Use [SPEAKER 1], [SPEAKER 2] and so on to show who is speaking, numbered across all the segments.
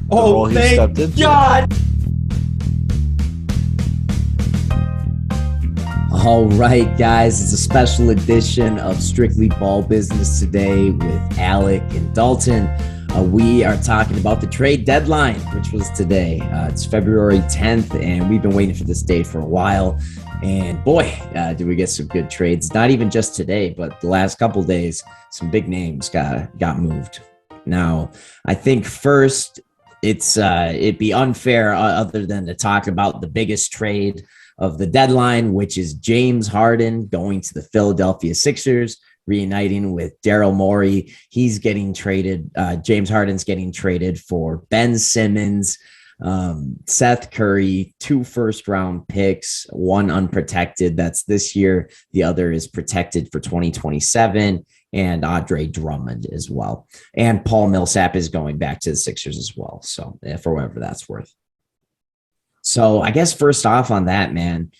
[SPEAKER 1] the role he stepped into.
[SPEAKER 2] God. All right, guys, it's a special edition of Strictly Ball Business today with Alec and Dalton. We are talking about the trade deadline, which was today. It's February 10th, and we've been waiting for this day for a while. And boy, did we get some good trades. Not even just today, but the last couple of days, some big names got moved. Now, I think first, it'd be unfair other than to talk about the biggest trade of the deadline, which is James Harden going to the Philadelphia Sixers, reuniting with Daryl Morey. He's getting traded. James Harden's getting traded for Ben Simmons, Seth Curry, 2 first-round picks, 1 unprotected. That's this year. The other is protected for 2027, and Andre Drummond as well. And Paul Millsap is going back to the Sixers as well. So for whatever that's worth. So I guess first off on that, man,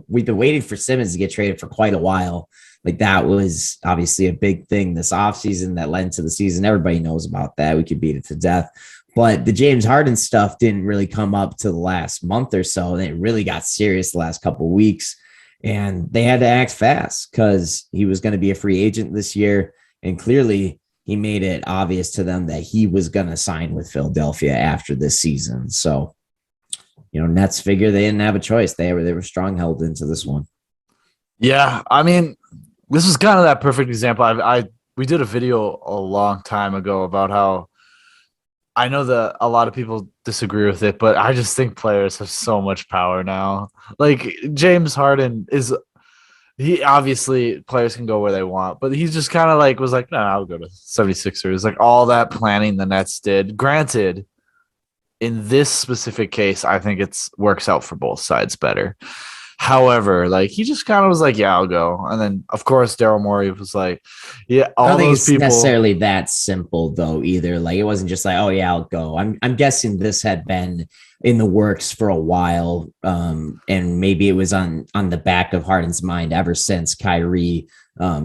[SPEAKER 2] we've been waiting for Simmons to get traded for quite a while. Like that was obviously a big thing this offseason that led into the season. Everybody knows about that. We could beat it to death. But the James Harden stuff didn't really come up to the last month or so. And it really got serious the last couple of weeks. And they had to act fast because he was going to be a free agent this year. And clearly he made it obvious to them that he was going to sign with Philadelphia after this season. So, Nets figure they didn't have a choice. They were strong held into this one.
[SPEAKER 1] Yeah, I mean, this is kind of that perfect example. We did a video a long time ago about how I know that a lot of people disagree with it, but I just think players have so much power now. Like James Harden he obviously players can go where they want, but he's just kind of was like, no, I'll go to 76ers. Like all that planning the Nets did. Granted, in this specific case, I think it works out for both sides better. However, he just kind of was like, yeah, I'll go. And then, of course, Daryl Morey was like, yeah,
[SPEAKER 2] I don't think it's necessarily that simple, though, either. It wasn't just like, oh, yeah, I'll go. I'm guessing this had been in the works for a while, and maybe it was on the back of Harden's mind ever since Kyrie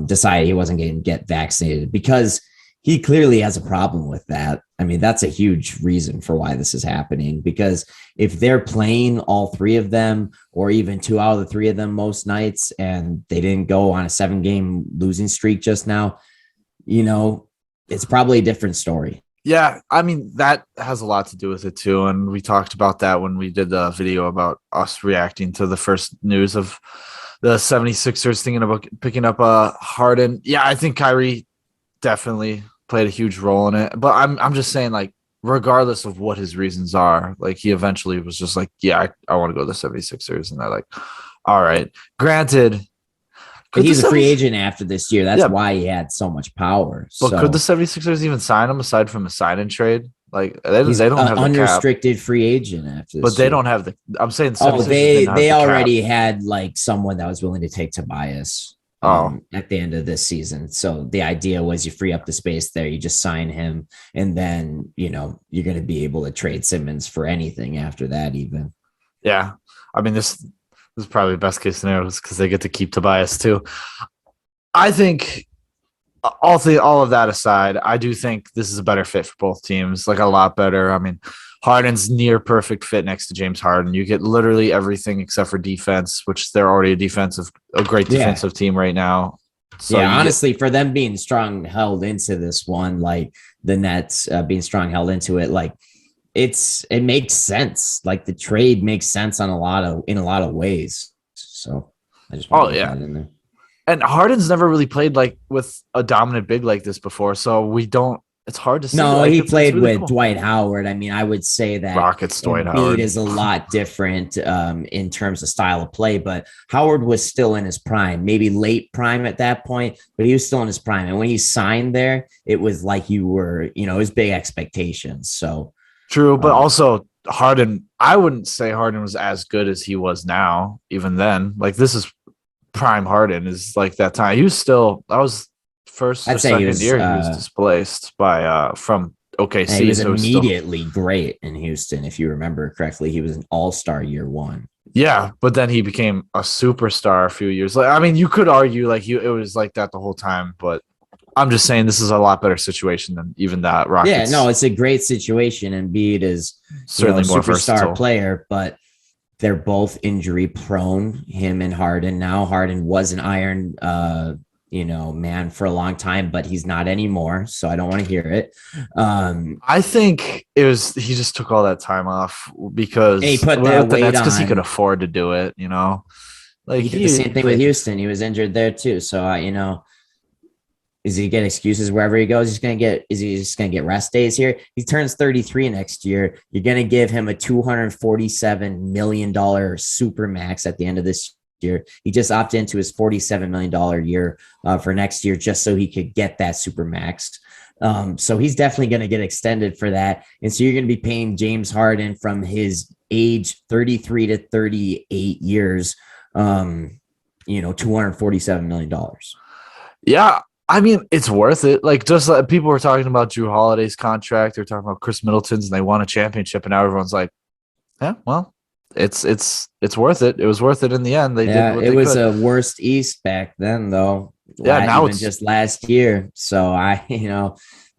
[SPEAKER 2] decided he wasn't going to get vaccinated, because he clearly has a problem with that. I mean, that's a huge reason for why this is happening, because if they're playing all 3 of them, or even 2 out of the 3 of them most nights, and they didn't go on a 7-game losing streak just now, it's probably a different story.
[SPEAKER 1] Yeah, I mean, that has a lot to do with it too. And we talked about that when we did the video about us reacting to the first news of the 76ers thinking about picking up Harden. Yeah, I think Kyrie definitely played a huge role in it. But I'm just saying, regardless of what his reasons are, he eventually was just like, yeah, I want to go to the 76ers. And they're like, all right. Granted,
[SPEAKER 2] but he's a free agent after this year. That's why he had so much power.
[SPEAKER 1] But could the 76ers even sign him aside from a sign and trade? They don't have the
[SPEAKER 2] unrestricted cap. Free agent after this
[SPEAKER 1] but they
[SPEAKER 2] year.
[SPEAKER 1] Don't have the – I'm saying
[SPEAKER 2] they already had someone that was willing to take Tobias at the end of this season. So the idea was you free up the space there, you just sign him, and then, you're going to be able to trade Simmons for anything after that even.
[SPEAKER 1] Yeah. I mean, this is probably the best case scenario because they get to keep Tobias too. I think all of that aside, I do think this is a better fit for both teams, a lot better. I mean, Harden's near perfect fit next to James Harden. You get literally everything except for defense, which they're already a great defensive team right now. So
[SPEAKER 2] honestly, for them being strong held into this one, the Nets being strong held into it, it makes sense. The trade makes sense in a lot of ways. So I just want to put that in there.
[SPEAKER 1] And Harden's never really played with a dominant big like this before, so it's hard to say.
[SPEAKER 2] No, he played really with Dwight Howard. I mean, I would say that
[SPEAKER 1] Rockets Dwight Howard
[SPEAKER 2] is a lot different in terms of style of play, but Howard was still in his prime, maybe late prime at that point, but he was still in his prime. And when he signed there, it was you were, it was big expectations. So
[SPEAKER 1] true, but also Harden, I wouldn't say Harden was as good as he was now, even then. This is prime Harden is that time. He was still, that was first or second year he was displaced by from OKC.
[SPEAKER 2] He was immediately great in Houston. If you remember correctly, he was an all-star year 1.
[SPEAKER 1] Yeah, but then he became a superstar a few years. You could argue it was like that the whole time, but I'm just saying this is a lot better situation than even that
[SPEAKER 2] Yeah, no,
[SPEAKER 1] Rockets.
[SPEAKER 2] it's a great situation. Embiid is, a
[SPEAKER 1] Certainly more
[SPEAKER 2] superstar
[SPEAKER 1] versatile.
[SPEAKER 2] player, but they're both injury prone, him and Harden. Now Harden was an iron man for a long time, but he's not anymore. So I don't want to hear it.
[SPEAKER 1] I think it was he just took all that time off
[SPEAKER 2] And he
[SPEAKER 1] because
[SPEAKER 2] put that
[SPEAKER 1] with the
[SPEAKER 2] weight
[SPEAKER 1] Nets because he could
[SPEAKER 2] on.
[SPEAKER 1] afford to do it. Like
[SPEAKER 2] He did the
[SPEAKER 1] he
[SPEAKER 2] same thing with
[SPEAKER 1] played.
[SPEAKER 2] Houston. He was injured there too. So is he get excuses wherever he goes? Is he just gonna get rest days here? He turns 33 next year. You're gonna give him a $247 million super max at the end of this year. He just opted into his $47 million year for next year just so he could get that super max. So he's definitely going to get extended for that. And so you're going to be paying James Harden from his age 33 to 38 years, $247 million.
[SPEAKER 1] Yeah, I mean it's worth it. Like just like people were talking about Drew Holiday's contract, they're talking about Chris Middleton's, and they won a championship, and now everyone's like, yeah, well, it's worth it. It was worth it in the end. They did
[SPEAKER 2] Yeah,
[SPEAKER 1] what
[SPEAKER 2] it
[SPEAKER 1] they
[SPEAKER 2] was
[SPEAKER 1] could.
[SPEAKER 2] a worst East back then, though.
[SPEAKER 1] Yeah, now
[SPEAKER 2] Even
[SPEAKER 1] it's
[SPEAKER 2] just last year. So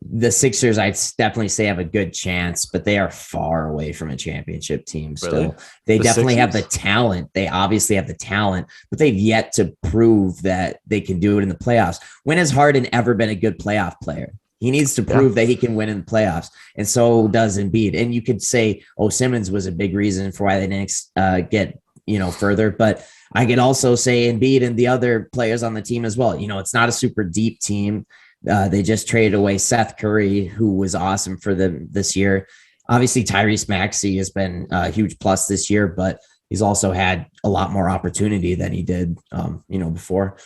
[SPEAKER 2] the Sixers, I'd definitely say have a good chance, but they are far away from a championship team
[SPEAKER 1] really
[SPEAKER 2] still. They
[SPEAKER 1] the
[SPEAKER 2] definitely have the
[SPEAKER 1] Sixers.
[SPEAKER 2] talent. They obviously have the talent, but they've yet to prove that they can do it in the playoffs. When has Harden ever been a good playoff player? He needs to
[SPEAKER 1] Yeah,
[SPEAKER 2] prove that he can win in the playoffs, and so does Embiid. And you could say, oh, Simmons was a big reason for why they didn't get further, but I could also say Embiid and the other players on the team as well. It's not a super deep team. They just traded away Seth Curry, who was awesome for them this year. Obviously, Tyrese Maxey has been a huge plus this year, but he's also had a lot more opportunity than he did, before.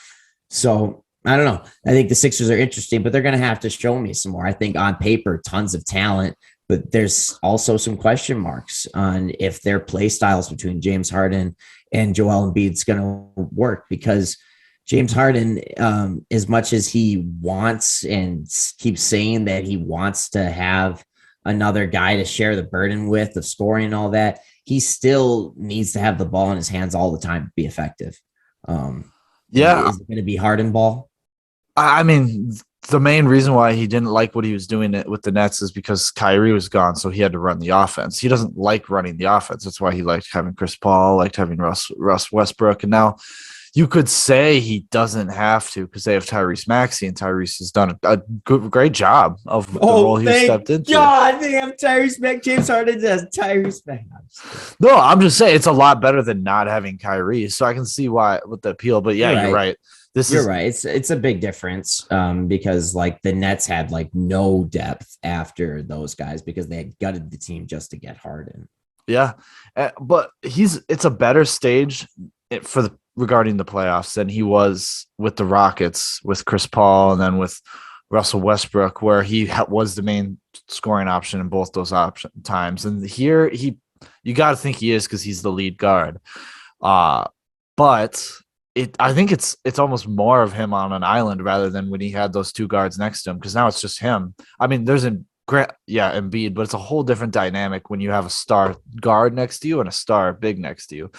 [SPEAKER 2] So I don't know. I think the Sixers are interesting, but they're going to have to show me some more. I think on paper, tons of talent, but there's also some question marks on if their play styles between James Harden and Joel Embiid's going to work, because James Harden, as much as he wants and keeps saying that he wants to have another guy to share the burden with of scoring and all that, he still needs to have the ball in his hands all the time to be effective. And
[SPEAKER 1] yeah.
[SPEAKER 2] is it going to be Harden ball?
[SPEAKER 1] I mean, the main reason why he didn't like what he was doing with the Nets is because Kyrie was gone, so he had to run the offense. He doesn't like running the offense. That's why he liked having Chris Paul, liked having Russ Westbrook, and now you could say he doesn't have to because they have Tyrese Maxey, and Tyrese has done a great job of the role
[SPEAKER 2] Oh,
[SPEAKER 1] he was
[SPEAKER 2] thank
[SPEAKER 1] stepped into.
[SPEAKER 2] God they have Tyrese Mack. James Harden has Tyrese Mack.
[SPEAKER 1] No, I'm just saying it's a lot better than not having Kyrie, so I can see why with the appeal. But yeah,
[SPEAKER 2] You're
[SPEAKER 1] you're
[SPEAKER 2] right.
[SPEAKER 1] right. This
[SPEAKER 2] You're
[SPEAKER 1] is
[SPEAKER 2] right. It's a big difference because like the Nets had like no depth after those guys because they had gutted the team just to get Harden.
[SPEAKER 1] Yeah, but it's a better stage for the regarding the playoffs than he was with the Rockets with Chris Paul and then with Russell Westbrook, where he was the main scoring option in both those option times. And here you got to think he is because he's the lead guard. Uh, but I think it's almost more of him on an island rather than when he had those two guards next to him, because now it's just him. I mean, there's a great, yeah, Embiid, but it's a whole different dynamic when you have a star guard next to you and a star big next to you.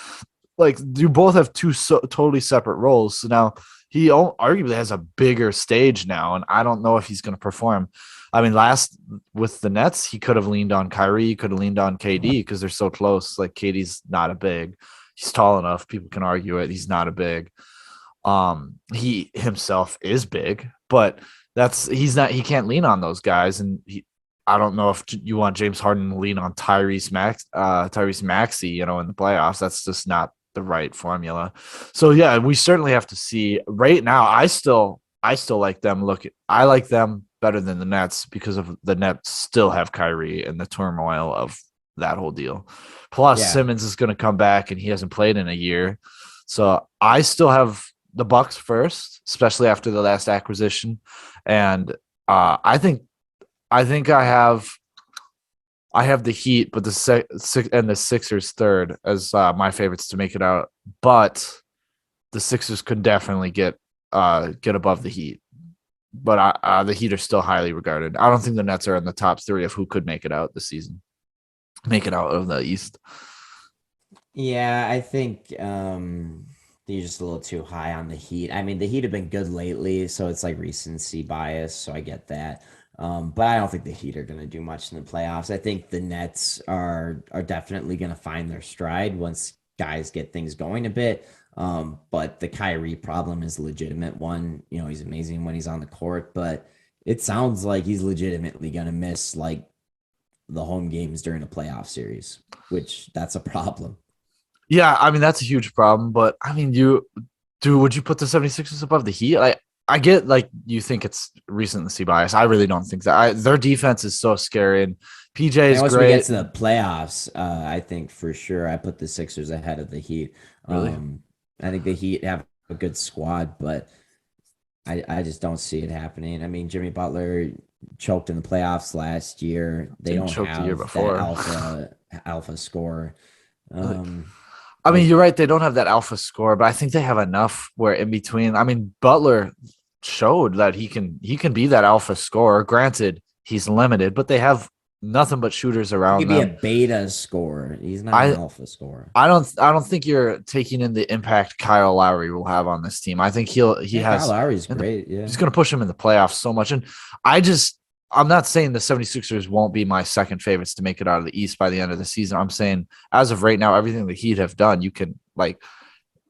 [SPEAKER 1] Like you both have two totally separate roles. So now he arguably has a bigger stage now, and I don't know if he's going to perform. I mean, last with the Nets, he could have leaned on Kyrie, he could have leaned on KD because they're so close. Like KD's not a big, he's tall enough. People can argue it. He's not a big. He himself is big, but he's not. He can't lean on those guys, and I don't know if you want James Harden to lean on Tyrese Maxey, in the playoffs. That's just not the right formula. So yeah, we certainly have to see. Right now, I still like them. I like them better than the Nets because of the Nets still have Kyrie and the turmoil of that whole deal. Plus,
[SPEAKER 2] Yeah.
[SPEAKER 1] Simmons is going to come back and he hasn't played in a year. So I still have the Bucks first, especially after the last acquisition. And I think I have the Heat, but the Sixers third as my favorites to make it out. But the Sixers could definitely get above the Heat. But the Heat are still highly regarded. I don't think the Nets are in the top three of who could make it out this season. Make it out of the East.
[SPEAKER 2] Yeah, I think You're just a little too high on the Heat. I mean, the Heat have been good lately, so it's like recency bias. So I get that. But I don't think the Heat are going to do much in the playoffs. I think the Nets are definitely going to find their stride once guys get things going a bit. But the Kyrie problem is a legitimate one. You know, he's amazing when he's on the court, but it sounds like he's legitimately going to miss like the home games during a playoff series, which that's a problem.
[SPEAKER 1] Yeah, I mean that's a huge problem, but I mean would you put the 76ers above the Heat? I get like you think it's recency bias. I really don't think that. Their defense is so scary and PJ
[SPEAKER 2] And
[SPEAKER 1] is
[SPEAKER 2] once we get
[SPEAKER 1] great.
[SPEAKER 2] to the playoffs, I think for sure I put the Sixers ahead of the Heat.
[SPEAKER 1] Really?
[SPEAKER 2] I think the Heat have a good squad, but I just don't see it happening. I mean, Jimmy Butler choked in the playoffs last year. They
[SPEAKER 1] Didn't
[SPEAKER 2] don't
[SPEAKER 1] choke the year
[SPEAKER 2] have that
[SPEAKER 1] before.
[SPEAKER 2] alpha scorer.
[SPEAKER 1] Really?
[SPEAKER 2] Um,
[SPEAKER 1] I mean,
[SPEAKER 2] like
[SPEAKER 1] you're right. They don't have that alpha score, but I think they have enough where in between. I mean, Butler showed that he can be that alpha scorer. Granted, he's limited, but they have nothing but shooters
[SPEAKER 2] he
[SPEAKER 1] around
[SPEAKER 2] could be a
[SPEAKER 1] them.
[SPEAKER 2] beta scorer. He's not an
[SPEAKER 1] I
[SPEAKER 2] alpha scorer.
[SPEAKER 1] I don't think you're taking in the impact Kyle Lowry will have on this team. I think he
[SPEAKER 2] Yeah, Kyle
[SPEAKER 1] has
[SPEAKER 2] Lowry's
[SPEAKER 1] and
[SPEAKER 2] great. Yeah.
[SPEAKER 1] he's going to push him in the playoffs so much. And I'm not saying the 76ers won't be my second favorites to make it out of the East by the end of the season. I'm saying as of right now, everything the Heat have done, you can like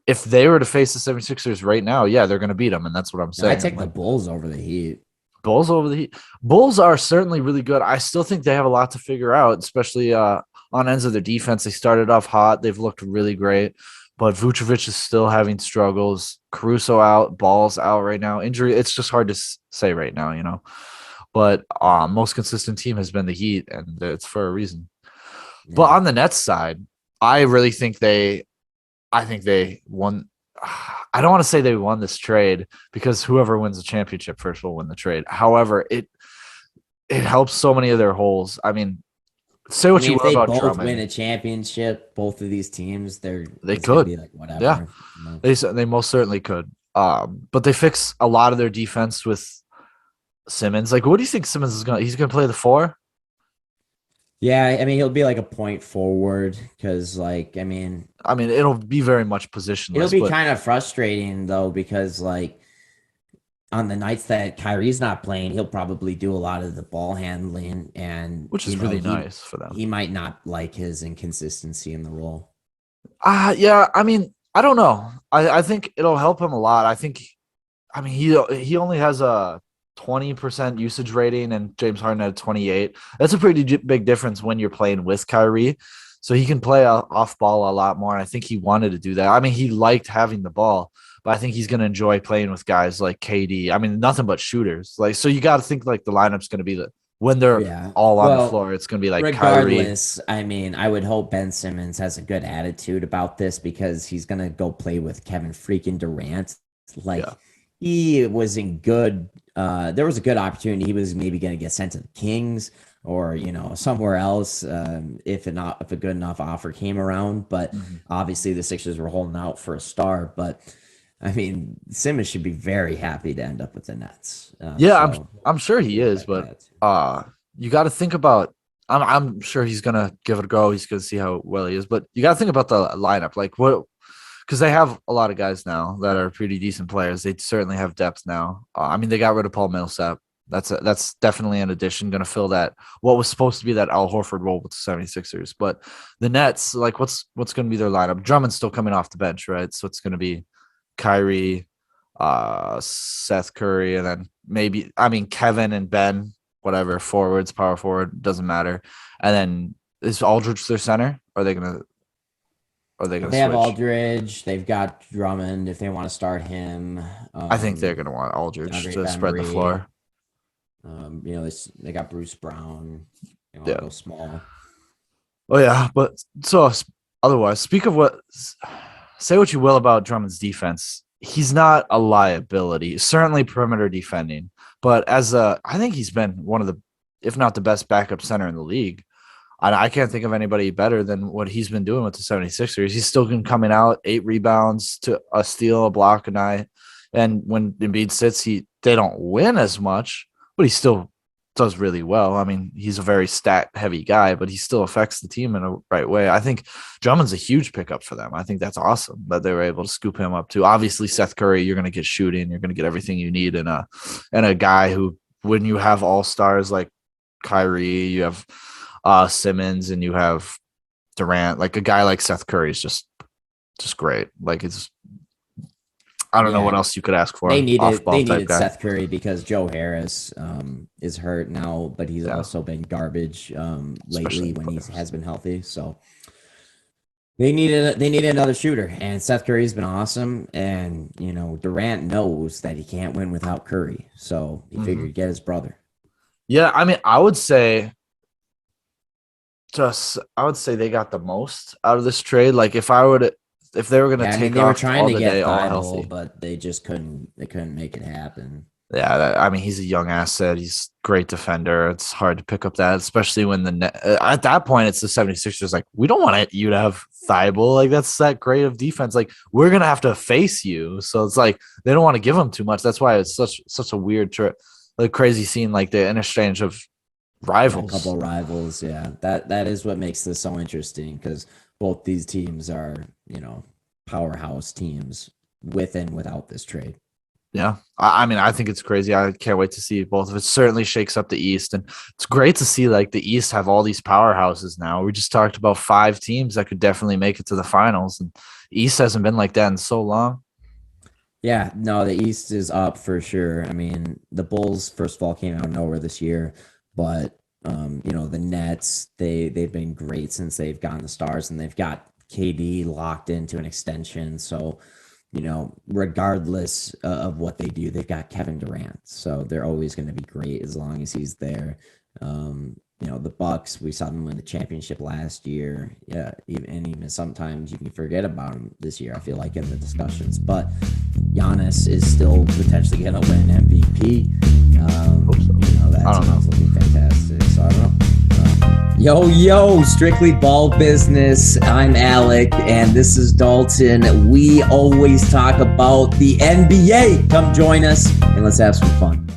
[SPEAKER 1] if they were to face the 76ers right now, yeah, they're going to beat them. And that's what I'm
[SPEAKER 2] No, I
[SPEAKER 1] saying.
[SPEAKER 2] take the
[SPEAKER 1] Like
[SPEAKER 2] Bulls over the Heat.
[SPEAKER 1] Bulls over the Heat. Bulls are certainly really good. I still think they have a lot to figure out, especially on ends of their defense. They started off hot. They've looked really great, but Vucevic is still having struggles. Caruso out, Ball's out right now. Injury. It's just hard to say right now, you know. But most consistent team has been the Heat, and it's for a reason. But
[SPEAKER 2] Yeah.
[SPEAKER 1] on the Nets side, I really think I think they won. I don't want to say they won this trade because whoever wins the championship first will win the trade. However, it helps so many of their holes. I mean, say
[SPEAKER 2] I
[SPEAKER 1] what
[SPEAKER 2] mean,
[SPEAKER 1] you
[SPEAKER 2] if
[SPEAKER 1] will
[SPEAKER 2] they
[SPEAKER 1] about
[SPEAKER 2] both win
[SPEAKER 1] Drummond,
[SPEAKER 2] a championship, both of these teams, they're
[SPEAKER 1] they
[SPEAKER 2] it's gonna
[SPEAKER 1] could.
[SPEAKER 2] be like
[SPEAKER 1] Yeah,
[SPEAKER 2] whatever. You know?
[SPEAKER 1] they most certainly could. But they fix a lot of their defense with Simmons. Like, what do you think Simmons is gonna? He's gonna play the four.
[SPEAKER 2] Yeah, I mean, he'll be like a point forward because, like, I mean,
[SPEAKER 1] I mean, it'll be very much
[SPEAKER 2] it'll
[SPEAKER 1] positionless,
[SPEAKER 2] be
[SPEAKER 1] but
[SPEAKER 2] kind of frustrating though because, like, on the nights that Kyrie's not playing, he'll probably do a lot of the ball handling, and
[SPEAKER 1] which is really nice for them.
[SPEAKER 2] he might not like his inconsistency in the role.
[SPEAKER 1] Yeah. I mean, I don't know. I think it'll help him a lot. I mean, he only has a 20% usage rating, and James Harden had 28. That's a pretty big difference when you're playing with Kyrie. So he can play off ball a lot more. And I think he wanted to do that. I mean, he liked having the ball, but I think he's going to enjoy playing with guys like KD. I mean, nothing but shooters. Like, so you got to think like the lineup's going to be when they're
[SPEAKER 2] Yeah.
[SPEAKER 1] all on the
[SPEAKER 2] Well,
[SPEAKER 1] floor. It's going to be like Kyrie.
[SPEAKER 2] regardless, I mean, I would hope Ben Simmons has a good attitude about this because he's gonna go play with Kevin freaking Durant. Like
[SPEAKER 1] Yeah.
[SPEAKER 2] he was in good there was a good opportunity. He was maybe gonna get sent to the Kings or somewhere else if a good enough offer came around. But
[SPEAKER 1] Mhm.
[SPEAKER 2] obviously the Sixers were holding out for a star. But I mean, Simmons should be very happy to end up with the Nets.
[SPEAKER 1] Yeah,
[SPEAKER 2] So
[SPEAKER 1] I'm sure he
[SPEAKER 2] hopefully he'll
[SPEAKER 1] is,
[SPEAKER 2] like
[SPEAKER 1] but
[SPEAKER 2] that.
[SPEAKER 1] you got to think about. I'm sure he's gonna give it a go. He's gonna see how well he is, but you got to think about the lineup, like what, because they have a lot of guys now that are pretty decent players. They certainly have depth now. I mean, they got rid of Paul Millsap. That's definitely an addition, going to fill that what was supposed to be that Al Horford role with the 76ers. But the Nets, like, what's going to be their lineup? Drummond's still coming off the bench, right? So it's going to be Kyrie, Seth Curry, and then maybe I mean Kevin and Ben, whatever forwards, power forward doesn't matter. And then is Aldridge their center? Are they gonna
[SPEAKER 2] They have
[SPEAKER 1] switch?
[SPEAKER 2] Aldridge. They've got Drummond if they want to start him.
[SPEAKER 1] I think they're gonna want Aldridge
[SPEAKER 2] DeAndre
[SPEAKER 1] to spread the
[SPEAKER 2] Bembry.
[SPEAKER 1] floor.
[SPEAKER 2] They got Bruce Brown. They want to
[SPEAKER 1] Yeah.
[SPEAKER 2] go small.
[SPEAKER 1] Oh yeah, but so otherwise, speak of what. Say what you will about Drummond's defense. He's not a liability. Certainly perimeter defending, but I think he's been one of the, if not the best backup center in the league. I can't think of anybody better than what he's been doing with the 76ers. He's still been coming out 8 rebounds to a steal, a block a night. And when Embiid sits, they don't win as much, but he's still does really well. I mean, he's a very stat heavy guy, but he still affects the team in a right way. I think Drummond's a huge pickup for them. I think that's awesome that they were able to scoop him up too. Obviously, Seth Curry, you're going to get shooting, you're going to get everything you need in a guy who, when you have all stars like Kyrie, you have Simmons, and you have Durant, like a guy like Seth Curry is just great. Like I don't know what else you could ask for.
[SPEAKER 2] They needed Seth Curry because Joe Harris is hurt now, but he's also been garbage lately when he has been healthy. So they needed another shooter, and Seth Curry's been awesome. And Durant knows that he can't win without Curry, so he figured get his brother.
[SPEAKER 1] Yeah, I mean, I would say they got the most out of this trade. Like if they were going to take,
[SPEAKER 2] they
[SPEAKER 1] off
[SPEAKER 2] were trying to get
[SPEAKER 1] all
[SPEAKER 2] Thibault,
[SPEAKER 1] healthy,
[SPEAKER 2] but they just couldn't. They couldn't make it happen.
[SPEAKER 1] Yeah, I mean, he's a young asset. He's a great defender. It's hard to pick up that, especially when at that point, it's the 76ers. Like, we don't want you to have Thibault. Like, that's that great of defense. Like, we're going to have to face you. So it's like they don't want to give him too much. That's why it's such a weird trip, like crazy scene, like the interchange of rivals.
[SPEAKER 2] A couple of rivals, yeah. That is what makes this so interesting because both these teams are, powerhouse teams with and without this trade.
[SPEAKER 1] Yeah. I mean, I think it's crazy. I can't wait to see both of it. Certainly shakes up the East. And it's great to see like the East have all these powerhouses now. We just talked about 5 teams that could definitely make it to the finals. And East hasn't been like that in so long.
[SPEAKER 2] Yeah, no, the East is up for sure. I mean, the Bulls, first of all, came out of nowhere this year, but the Nets, they've been great since they've gotten the stars, and they've got KD locked into an extension. So, regardless of what they do, they've got Kevin Durant. So they're always going to be great as long as he's there. The Bucks, we saw them win the championship last year. Yeah, even sometimes you can forget about them this year, I feel like, in the discussions. But Giannis is still potentially going to win MVP. That's looking fantastic. So I don't know. Yo, Strictly Ball Business. I'm Alec, and this is Dalton. We always talk about the NBA. Come join us, and let's have some fun.